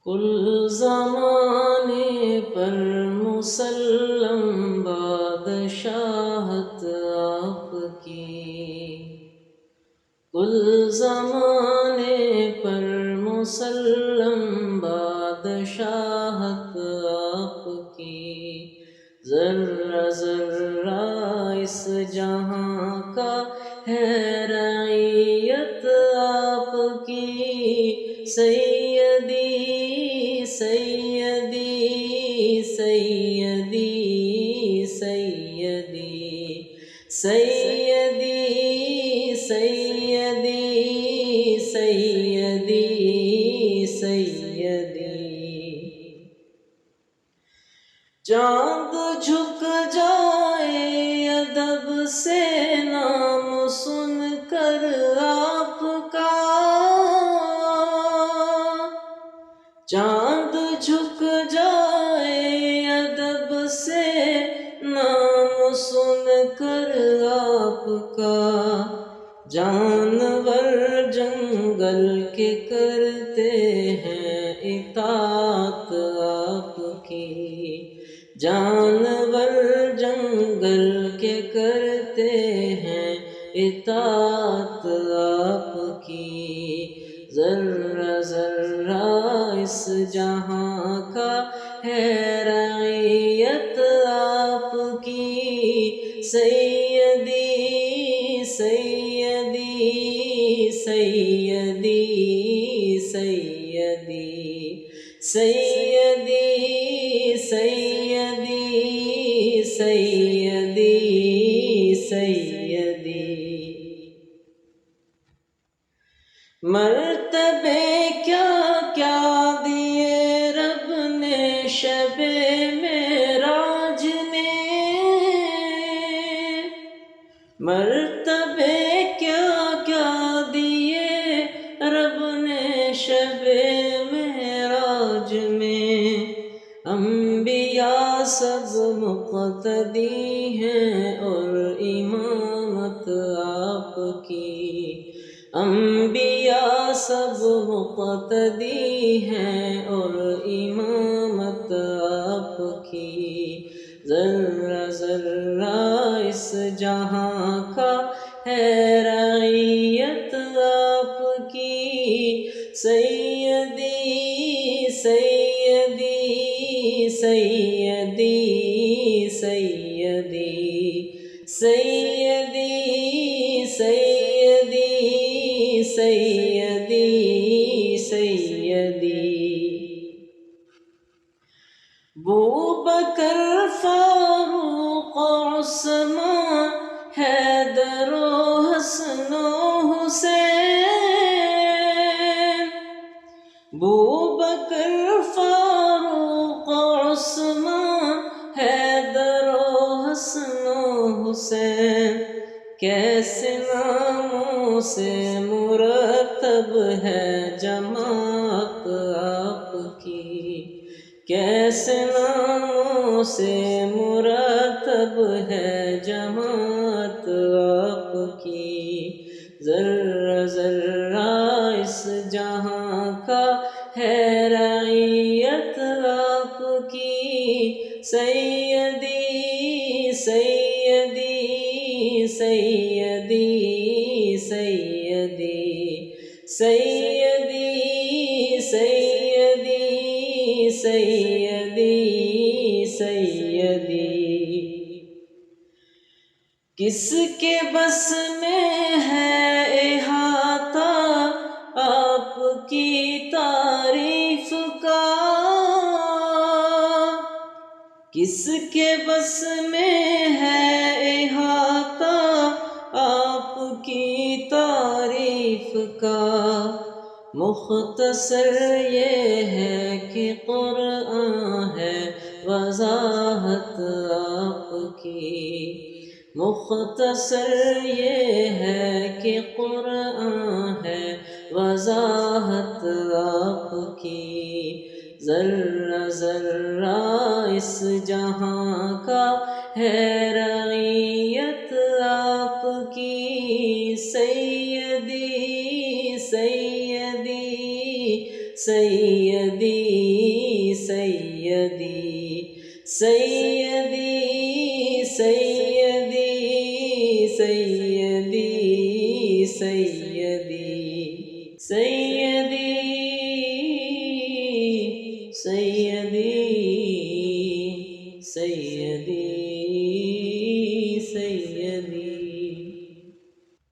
کل زمانے پر مسلم بادشاہت آپ کی، کل زمانے پر مسلم بادشاہت آپ کی، ذرہ ذرہ اس جہاں کا ہے رعیت آپ کی، سیدی سیدی سیدی سیدی سیدی سیدی سیدی سیدی، چاند جھک جائے ادب سے نام سن کر آپ کا، چاند جھک جائے ادب سے نام سن کر آپ کا، جانور جنگل کے کرتے ہیں اطاعت آپ کی، جانور جنگل کے کرتے ہیں اطاعت آپ کی، ذرہ ذرہ اس جہاں کا ہے رعیت آپ کی، سیدی سیدی سیدی سیدی سیدی سیدی سیدی سیدی، مرتبے کیا کیا دیے رب نے شب معراج نے، مرتبے کیا کیا دیے رب نے شب معراج میں، انبیاء سب مقتدی ہیں اور امامت آپ کی، انبیاء سب مقتدی ہیں اور امامت آپ کی، ذرہ ذرہ اس جہاں کا ہے رعیت آپ کی، سیدی سیدی سیدی سیدی سیدی سیدی سیدی سیدی، بوبکر فاروق عثمان حیدر و حسن و حسین، بوبکر فاروق عثمان حیدر و حسن و حسین، کیسے ناموں سے مرتب ہے جماعت آپ کی، کیسے ناموں سے مرتب ہے جماعت آپ کی، ذرہ ذرہ اس جہاں کا ہے رعیت آپ کی، سیدی سیدی سیدی سیدی سیدی سیدی سیدی سیدی، کس کے بس میں ہے احاطہ آپ کی تعریف کا، کس کے بس میں ہے احاطہ آپ کی تعریف کا، مختصر یہ ہے کہ قرآن ہے وضاحت آپ کی، مختصر یہ ہے کہ قرآن ہے وضاحت آپ کی، ذرہ ذرہ اس جہاں کا ہے رعیت آپ کی، سیدی سیدی سیدی سیدی سیدی سیدی سیدی سیدی